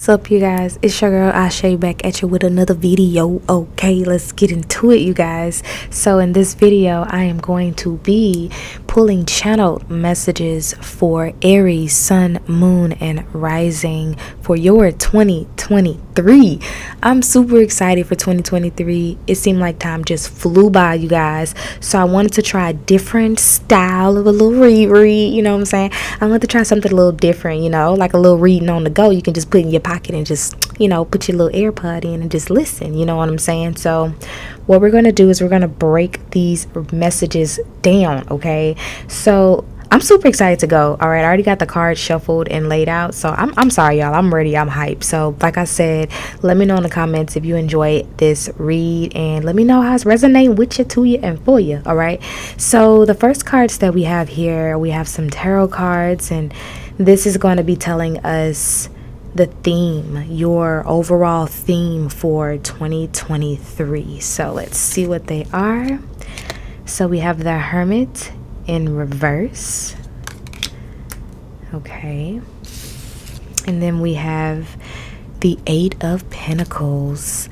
What's up, you guys? It's your girl Ashay back at you with another video. Okay, let's get into it, you guys. So in this video, I am going to be pulling channeled messages for Aries, Sun, Moon, and Rising for your 2023. I'm super excited for 2023. It seemed like time just flew by, you guys. So I wanted to try a different style of a little read, you know what I'm saying? I wanted to try something a little different, like a little reading on the go. You can just put in your pocket and just, put your little AirPod in and just listen, you know what I'm saying? So what we're going to do is we're going to break these messages down, okay? So I'm super excited to go. All right, I already got the cards shuffled and laid out. So I'm sorry, y'all. I'm ready. I'm hyped. So like I said, let me know in the comments if you enjoy this read and let me know how it's resonating with you, to you, and for you. All right. So the first cards that we have here, we have some tarot cards, and this is going to be telling us the theme, your overall theme for 2023. So let's see what they are. So we have the Hermit in reverse. Okay. And then we have the Eight of Pentacles.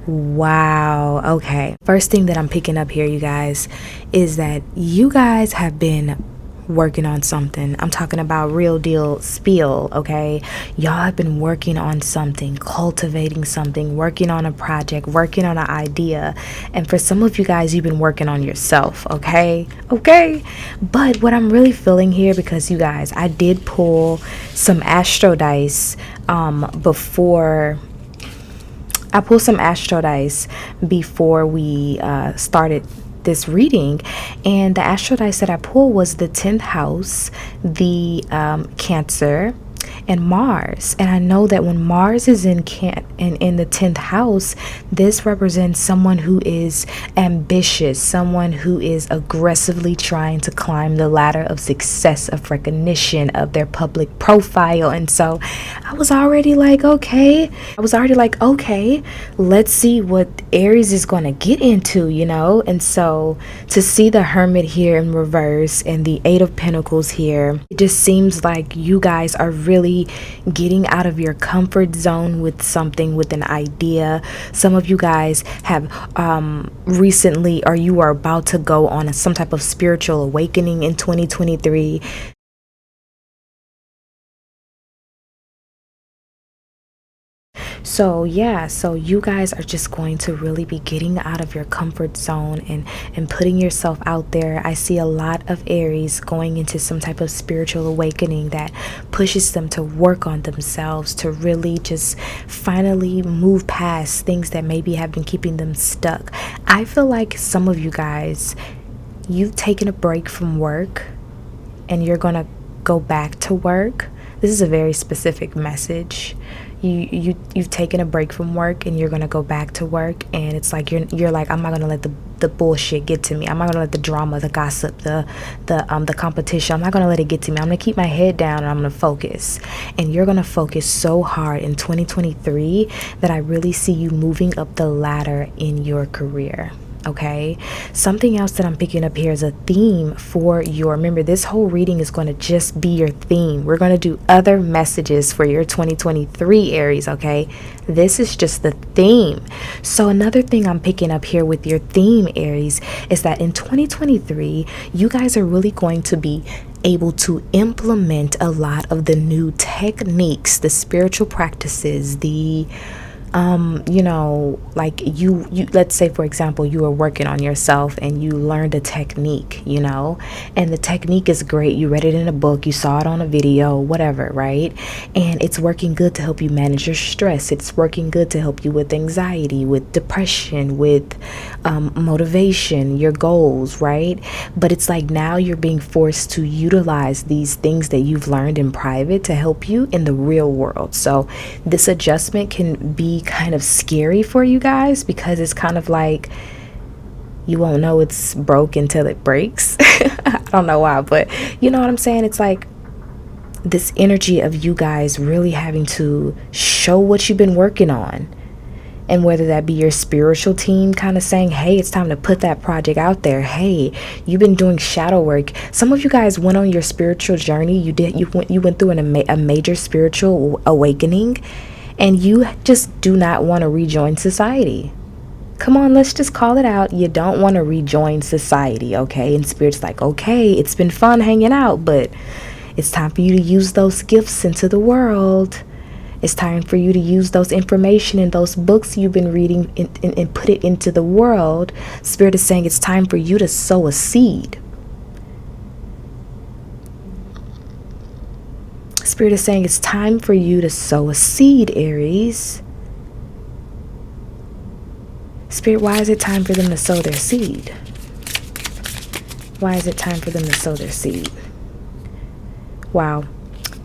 Wow. Okay. First thing that I'm picking up here, you guys, is that you guys have been working on something. I'm talking about real deal spiel, okay? Y'all have been working on something, cultivating something, working on a project, working on an idea. And for some of you guys, you've been working on yourself, okay? Okay? But what I'm really feeling here, because you guys, I did pull some astro dice before we started this reading, and the astro dice that I pulled was the 10th house, the Cancer, and Mars. And I know that when Mars is in the 10th house, this represents someone who is ambitious, someone who is aggressively trying to climb the ladder of success, of recognition, of their public profile. And so I was already like, okay, let's see what Aries is going to get into, And so to see the Hermit here in reverse and the Eight of Pentacles here, it just seems like you guys are really getting out of your comfort zone with something, with an idea. Some of you guys have recently, or you are about to go on some type of spiritual awakening in 2023. So yeah, so you guys are just going to really be getting out of your comfort zone and putting yourself out there. I see a lot of Aries going into some type of spiritual awakening that pushes them to work on themselves, to really just finally move past things that maybe have been keeping them stuck. I feel like some of you guys, you've taken a break from work and you're gonna go back to work. This is a very specific message. You've taken a break from work and you're gonna go back to work, and it's like you're like, I'm not gonna let the bullshit get to me. I'm not gonna let the drama, the gossip, the competition, I'm not gonna let it get to me. I'm gonna keep my head down and I'm gonna focus. And you're gonna focus so hard in 2023 that I really see you moving up the ladder in your career. Okay, something else that I'm picking up here is a theme for remember, this whole reading is going to just be your theme. We're going to do other messages for your 2023 Aries, okay? This is just the theme. So another thing I'm picking up here with your theme, Aries, is that in 2023, you guys are really going to be able to implement a lot of the new techniques, the spiritual practices, the like you let's say, for example, you were working on yourself and you learned a technique, and the technique is great. You read it in a book, you saw it on a video, whatever, right? And it's working good to help you manage your stress. It's working good to help you with anxiety, with depression, with motivation, your goals, right? But it's like now you're being forced to utilize these things that you've learned in private to help you in the real world. So this adjustment can be kind of scary for you guys, because it's kind of like you won't know it's broke until it breaks. I don't know why, but you know what I'm saying? It's like this energy of you guys really having to show what you've been working on. And whether that be your spiritual team kind of saying, hey, it's time to put that project out there. Hey, you've been doing shadow work. Some of you guys went on your spiritual journey. You went through a major spiritual awakening. and you just do not want to rejoin society. Come on, let's just call it out. You don't want to rejoin society, okay? And Spirit's like, okay, it's been fun hanging out, but it's time for you to use those gifts into the world. It's time for you to use those information and those books you've been reading and put it into the world. Spirit is saying it's time for you to sow a seed. Spirit is saying it's time for you to sow a seed, Aries. Spirit, why is it time for them to sow their seed? Why is it time for them to sow their seed? Wow.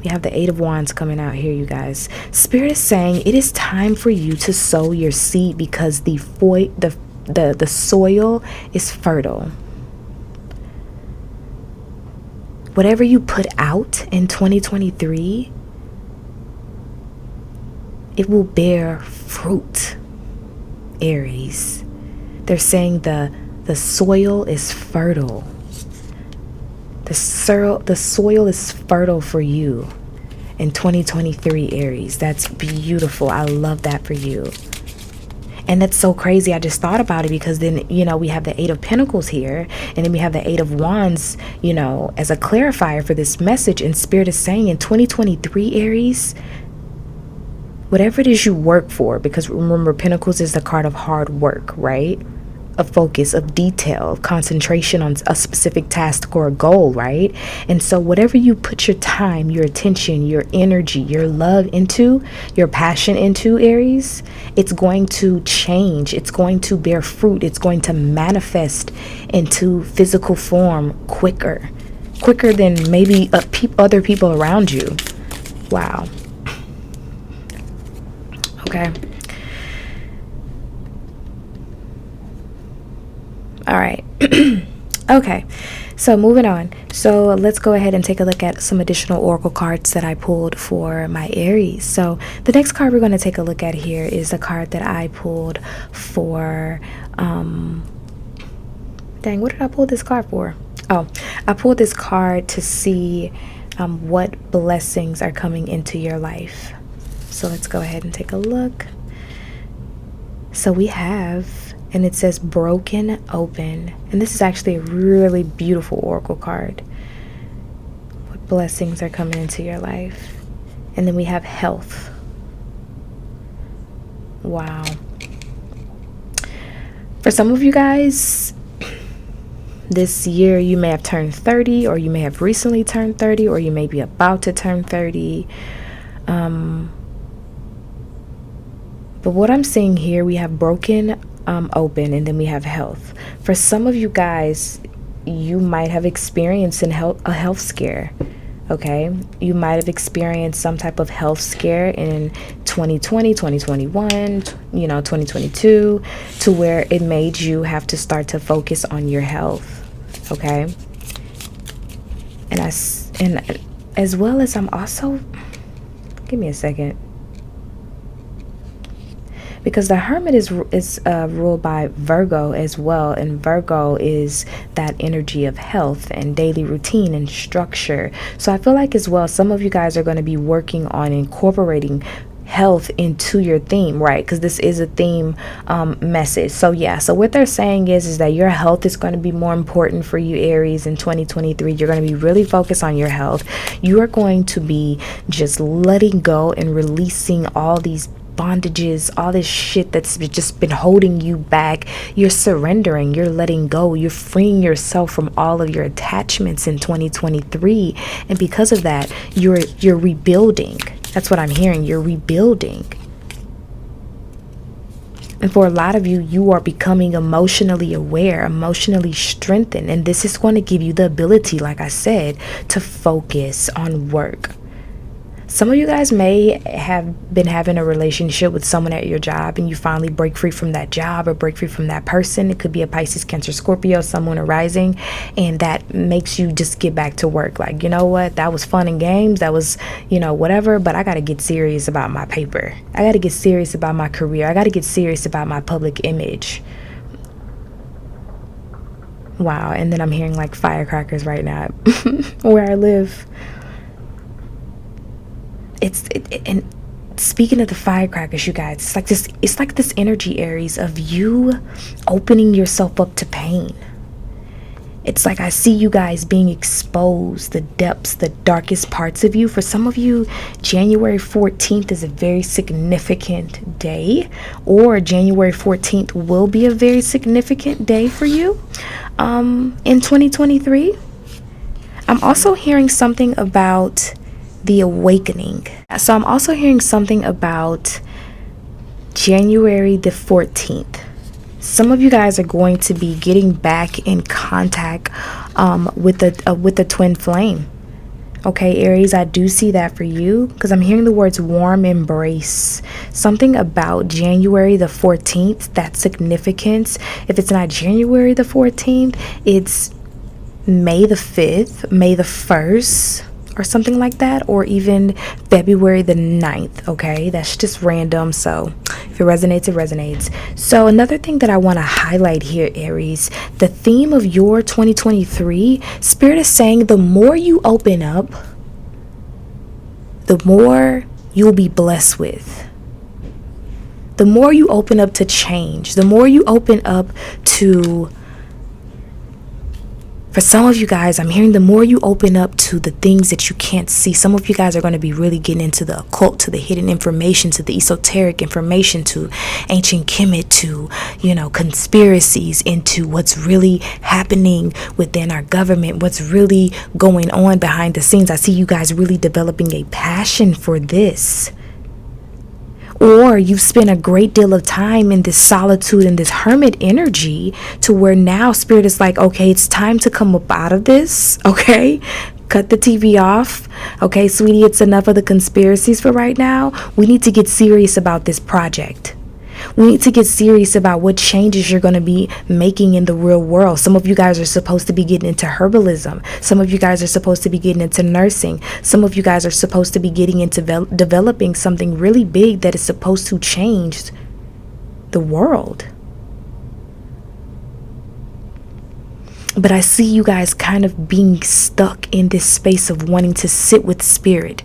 We have the Eight of Wands coming out here, you guys. Spirit is saying it is time for you to sow your seed because the soil is fertile. Whatever you put out in 2023, it will bear fruit, Aries. They're saying the soil is fertile. The soil is fertile for you in 2023, Aries. That's beautiful. I love that for you. And that's so crazy. I just thought about it because then, we have the Eight of Pentacles here, and then we have the Eight of Wands, as a clarifier for this message. And Spirit is saying in 2023, Aries, whatever it is you work for, because remember, Pentacles is the card of hard work, right? Of focus, of detail, of concentration on a specific task or a goal, right? And so whatever you put your time, your attention, your energy, your love into, your passion into, Aries, it's going to change. It's going to bear fruit. It's going to manifest into physical form quicker than maybe other people around you. Wow. Okay. All right. Okay, so moving on. So let's go ahead and take a look at some additional oracle cards that I pulled for my Aries. So the next card we're going to take a look at here is the card that I pulled for dang, what did I pull this card for? Oh, I pulled this card to see what blessings are coming into your life. So let's go ahead and take a look. So we have, and it says broken open, and this is actually a really beautiful oracle card. What blessings are coming into your life? And then we have health. Wow. For some of you guys, this year you may have turned 30, or you may have recently turned 30, or you may be about to turn 30. But what I'm seeing here, we have broken open, and then we have health. For some of you guys, you might have experienced a health scare. Okay, you might have experienced some type of health scare in 2020, 2021, 2022, to where it made you have to start to focus on your health. Okay, and as well as I'm also, give me a second. Because the Hermit is ruled by Virgo as well, and Virgo is that energy of health and daily routine and structure. So I feel like as well, some of you guys are going to be working on incorporating health into your theme, right? Because this is a theme message. So yeah, so what they're saying is that your health is going to be more important for you, Aries, in 2023. You're going to be really focused on your health. You are going to be just letting go and releasing all these bondages, all this shit that's just been holding you back. You're surrendering, you're letting go, you're freeing yourself from all of your attachments in 2023, and because of that, you're rebuilding. That's what I'm hearing. You're rebuilding. And for a lot of you, you are becoming emotionally aware, emotionally strengthened, and this is going to give you the ability, like I said, to focus on work. Some of you guys may have been having a relationship with someone at your job, and you finally break free from that job or break free from that person. It could be a Pisces, Cancer, Scorpio, someone arising, and that makes you just get back to work. Like, you know what? That was fun and games. That was, whatever, but I got to get serious about my paper. I got to get serious about my career. I got to get serious about my public image. Wow. And then I'm hearing like firecrackers right now where I live. And speaking of the firecrackers, you guys, it's like this energy, Aries, of you opening yourself up to pain. It's like I see you guys being exposed, the depths, the darkest parts of you. For some of you, January 14th is a very significant day, or January 14th will be a very significant day for you in 2023. I'm also hearing something about the awakening. So I'm also hearing something about January the 14th. Some of you guys are going to be getting back in contact with the twin flame. Okay, Aries, I do see that for you, because I'm hearing the words warm embrace. Something about January the 14th, that significance. If it's not January the 14th, it's May the 5th, May the 1st, or something like that, or even February the 9th. Okay, that's just random, so if it resonates, it resonates. So another thing that I want to highlight here, Aries, the theme of your 2023, Spirit is saying the more you open up, the more you'll be blessed with. The more you open up to change, the more you open up to, for some of you guys, I'm hearing the more you open up to the things that you can't see. Some of you guys are going to be really getting into the occult, to the hidden information, to the esoteric information, to ancient Kemet, to, conspiracies, into what's really happening within our government, what's really going on behind the scenes. I see you guys really developing a passion for this. Or you've spent a great deal of time in this solitude and this hermit energy, to where now Spirit is like, okay, it's time to come up out of this. Okay, cut the TV off. Okay, sweetie, it's enough of the conspiracies for right now. We need to get serious about this project. We need to get serious about what changes you're going to be making in the real world. Some of you guys are supposed to be getting into herbalism. Some of you guys are supposed to be getting into nursing. Some of you guys are supposed to be getting into developing something really big that is supposed to change the world. But I see you guys kind of being stuck in this space of wanting to sit with Spirit.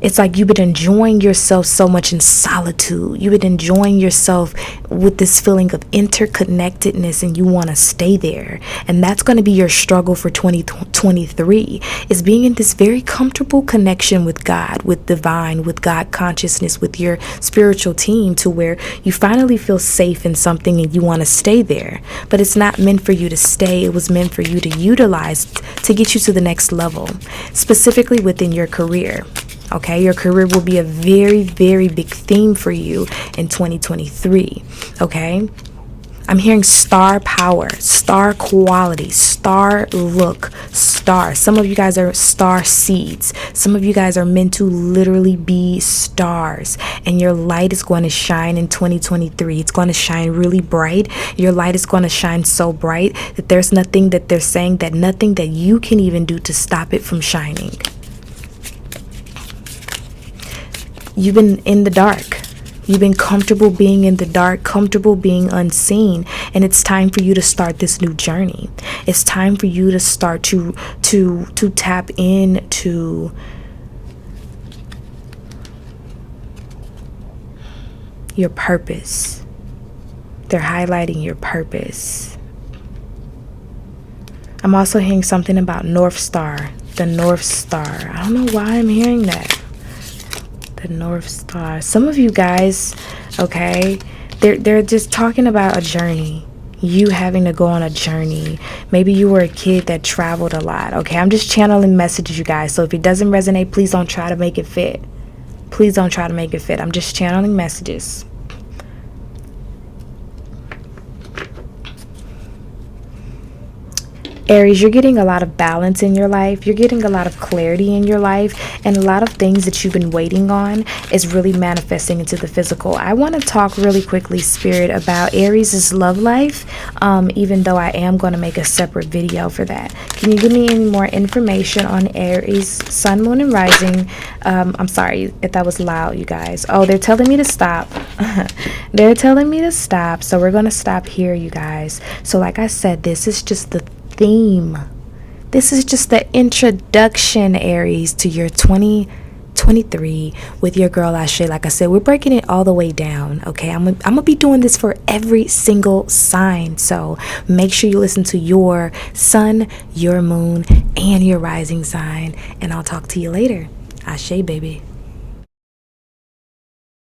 It's like you've been enjoying yourself so much in solitude. You've been enjoying yourself with this feeling of interconnectedness, and you want to stay there. And that's going to be your struggle for 2023, is being in this very comfortable connection with God, with divine, with God consciousness, with your spiritual team, to where you finally feel safe in something and you want to stay there. But it's not meant for you to stay. It was meant for you to utilize to get you to the next level, specifically within your career. Okay, your career will be a very, very big theme for you in 2023. Okay, I'm hearing star power, star quality, star look, star. Some of you guys are star seeds. Some of you guys are meant to literally be stars, and your light is going to shine in 2023. It's going to shine really bright. Your light is going to shine so bright that there's nothing that they're saying, that nothing that you can even do to stop it from shining. You've been in the dark. You've been comfortable being in the dark, comfortable being unseen, and it's time for you to start this new journey. It's time for you to start to tap into your purpose. They're highlighting your purpose. I'm also hearing something about North Star, the North Star. I don't know why I'm hearing that. The North Star. Some of you guys, okay, they're just talking about a journey. You having to go on a journey. Maybe you were a kid that traveled a lot. Okay, I'm just channeling messages, you guys. So if it doesn't resonate, please don't try to make it fit. Please don't try to make it fit. I'm just channeling messages. Aries, you're getting a lot of balance in your life. You're getting a lot of clarity in your life, and a lot of things that you've been waiting on is really manifesting into the physical. I want to talk really quickly, Spirit, about Aries' love life, even though I am going to make a separate video for that. Can you give me any more information on Aries, Sun, Moon, and Rising? I'm sorry if that was loud, you guys. Oh, they're telling me to stop. They're telling me to stop, so we're going to stop here, you guys. So like I said, this is just the theme. This is just the introduction, Aries, to your 2023 2023 with your girl Ashe. Like I said, we're breaking it all the way down, okay? I'm gonna be doing this for every single sign, so make sure you listen to your sun, your moon, and your rising sign, and I'll talk to you later. Ashe, baby.